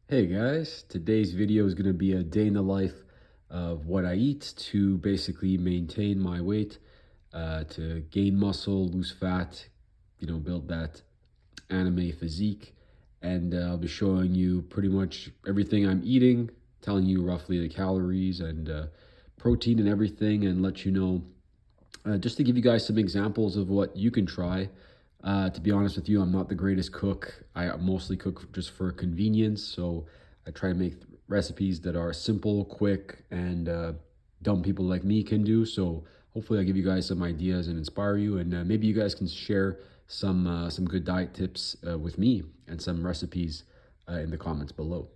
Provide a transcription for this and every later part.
Hey guys, today's video is going to be a day in the life of what I eat to basically maintain my weight, to gain muscle, lose fat, build that anime physique. And I'll be showing you pretty much everything I'm eating, telling you roughly the calories and protein and everything, and let you know just to give you guys some examples of what you can try. To be honest with you, I'm not the greatest cook. I mostly cook just for convenience. So I try to make recipes that are simple, quick, and dumb people like me can do. So hopefully I give you guys some ideas and inspire you. And maybe you guys can share some good diet tips with me and some recipes in the comments below.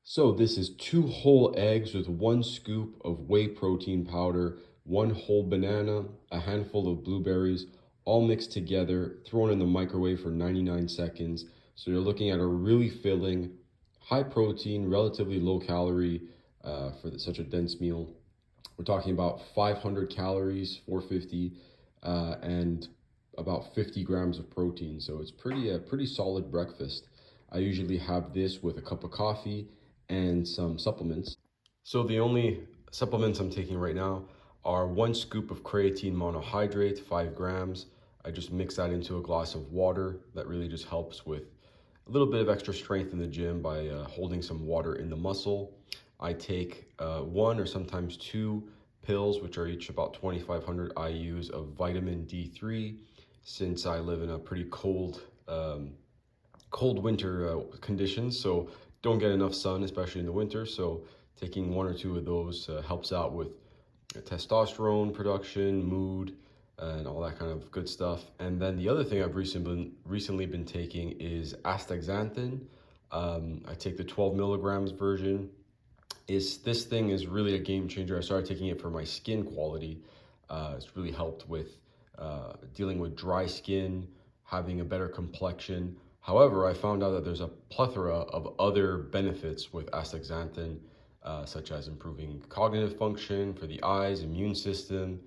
So this is 2 whole eggs with 1 scoop of whey protein powder, 1 whole banana, a handful of blueberries, all mixed together, thrown in the microwave for 99 seconds. So you're looking at a really filling, high protein, relatively low calorie for such a dense meal. We're talking about 500 calories, 450, and about 50 grams of protein. So it's pretty solid breakfast. I usually have this with a cup of coffee and some supplements. So the only supplements I'm taking right now are 1 scoop of creatine monohydrate, 5 grams. I just mix that into a glass of water. That really just helps with a little bit of extra strength in the gym by holding some water in the muscle. I take 1 or sometimes 2 pills, which are each about 2,500 IUs of vitamin D3, since I live in a pretty cold winter conditions, so don't get enough sun, especially in the winter. So taking 1 or 2 of those helps out with testosterone production, mood, and all that kind of good stuff. And then the other thing I've recently been taking is astaxanthin. I take the 12 milligrams version. This thing is really a game changer. I started taking it for my skin quality. It's really helped with dealing with dry skin, having a better complexion. However, I found out that there's a plethora of other benefits with astaxanthin, such as improving cognitive function for the eyes, immune system,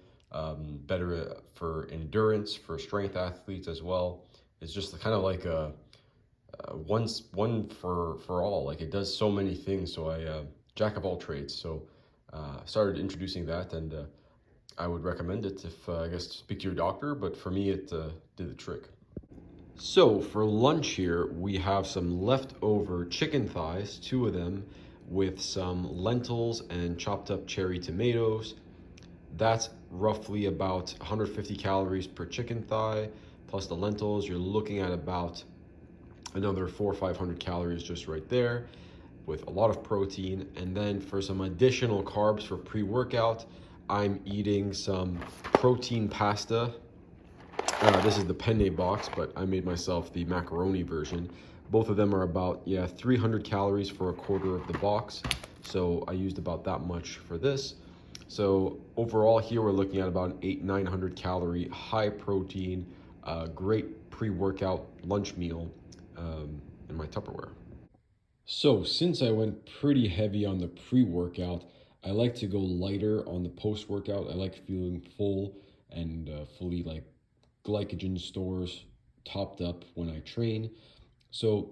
better for endurance, for strength athletes as well. It's just kind of like a one for all. Like, it does so many things. So I jack of all trades. So started introducing that, and I would recommend it if I guess speak to your doctor. But for me, it did the trick. So for lunch here, we have some leftover chicken thighs, 2 of them, with some lentils and chopped up cherry tomatoes. That's roughly about 150 calories per chicken thigh, plus the lentils. You're looking at about another 400 or 500 calories just right there, with a lot of protein. And then for some additional carbs for pre-workout, I'm eating some protein pasta. This is the penne box, but I made myself the macaroni version. Both of them are about, 300 calories for a quarter of the box. So I used about that much for this. So overall here, we're looking at about an 800-900 calorie, high protein, great pre-workout lunch meal in my Tupperware. So since I went pretty heavy on the pre-workout, I like to go lighter on the post-workout. I like feeling full and fully like glycogen stores topped up when I train. So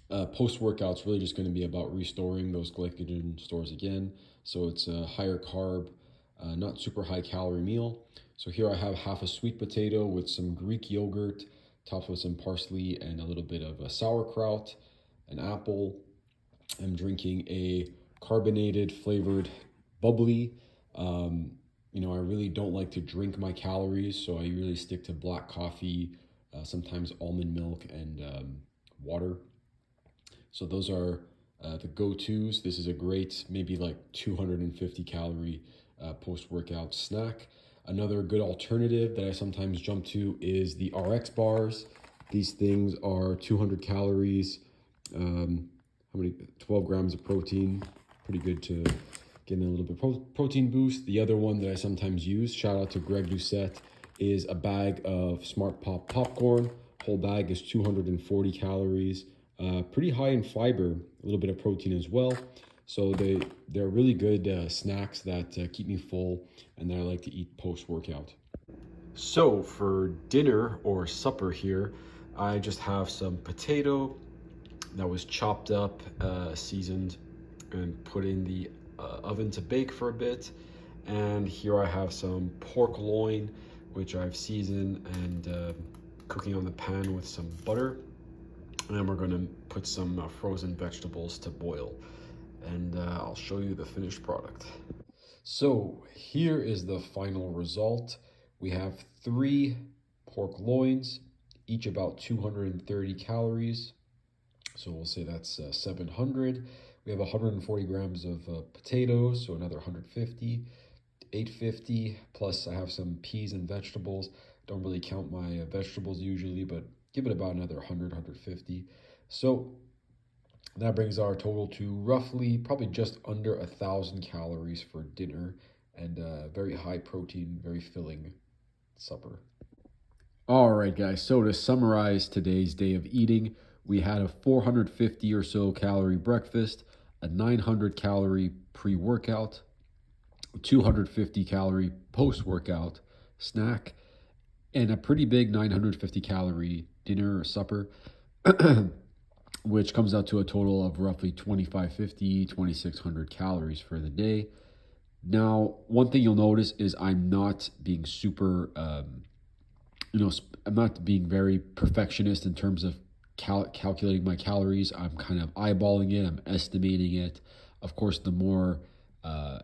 post-workout's really just going to be about restoring those glycogen stores again. So it's a higher carb, not super high calorie meal. So here I have half a sweet potato with some Greek yogurt, topped with some parsley and a little bit of a sauerkraut, an apple. I'm drinking a carbonated flavored bubbly. I really don't like to drink my calories, so I really stick to black coffee, sometimes almond milk, and water. So those are the go-tos. This is a great, maybe like 250 calorie post-workout snack. Another good alternative that I sometimes jump to is the RX bars. These things are 200 calories, how many, 12 grams of protein. Pretty good to get a little bit protein boost. The other one that I sometimes use, shout out to Greg Doucette, is a bag of Smart Pop popcorn. Whole bag is 240 calories. Pretty high in fiber, a little bit of protein as well. So they're really good snacks that keep me full and that I like to eat post-workout. So for dinner or supper here, I just have some potato, that was chopped up, seasoned, and put in the oven to bake for a bit. And here I have some pork loin, which I've seasoned and cooking on the pan with some butter. And we're gonna put some frozen vegetables to boil. And I'll show you the finished product. So here is the final result. We have 3 pork loins, each about 230 calories. So we'll say that's 700. We have 140 grams of potatoes, so another 150, 850, plus I have some peas and vegetables. Don't really count my vegetables usually, but give it about another 100, 150. So that brings our total to roughly probably just under 1,000 calories for dinner, and very high protein, very filling supper. All right, guys, so to summarize today's day of eating, we had a 450 or so calorie breakfast, a 900 calorie pre-workout, 250 calorie post-workout snack, and a pretty big 950 calorie dinner or supper, which comes out to a total of roughly 2,550, 2,600 calories for the day. Now, one thing you'll notice is I'm not being super, I'm not being very perfectionist in terms of calculating my calories. I'm kind of eyeballing it, I'm estimating it. Of course, the more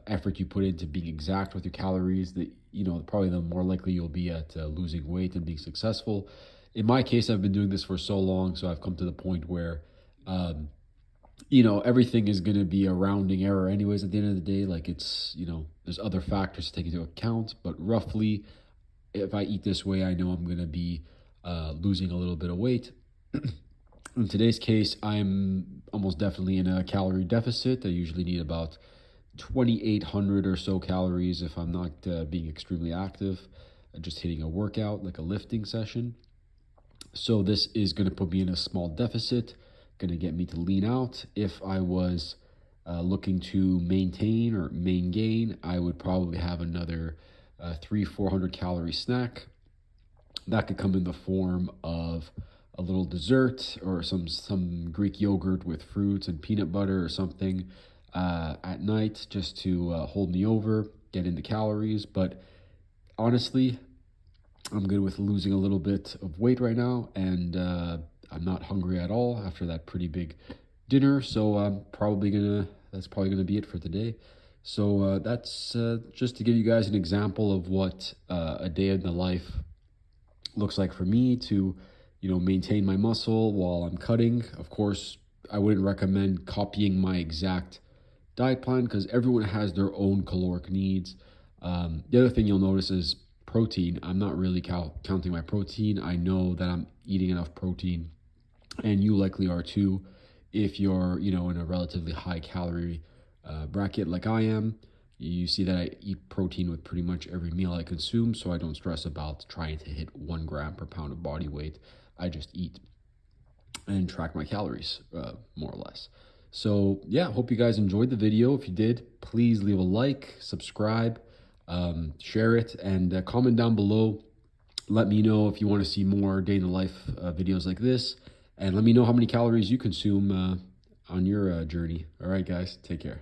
effort you put into being exact with your calories, probably the more likely you'll be at losing weight and being successful. In my case, I've been doing this for so long, so I've come to the point where, everything is going to be a rounding error anyways at the end of the day. Like there's other factors to take into account, but roughly, if I eat this way, I know I'm going to be losing a little bit of weight. In today's case, I'm almost definitely in a calorie deficit. I usually need about 2,800 or so calories if I'm not being extremely active, just hitting a workout like a lifting session. So this is going to put me in a small deficit, going to get me to lean out. If I was looking to maintain or main gain, I would probably have another 300-400 calorie snack. That could come in the form of a little dessert or some Greek yogurt with fruits and peanut butter or something at night, just to hold me over, get in the calories. But honestly, I'm good with losing a little bit of weight right now, and I'm not hungry at all after that pretty big dinner. So that's probably gonna be it for today. So that's just to give you guys an example of what a day in the life looks like for me to, maintain my muscle while I'm cutting. Of course, I wouldn't recommend copying my exact diet plan because everyone has their own caloric needs. The other thing you'll notice is protein. I'm not really counting my protein. I know that I'm eating enough protein, and you likely are too, if you're, in a relatively high calorie bracket like I am. You see that I eat protein with pretty much every meal I consume, so I don't stress about trying to hit 1 gram per pound of body weight. I just eat and track my calories, more or less. So yeah, hope you guys enjoyed the video. If you did, please leave a like, subscribe, share it, and comment down below. Let me know if you want to see more day in the life videos like this, and let me know how many calories you consume on your journey. All right, guys, take care.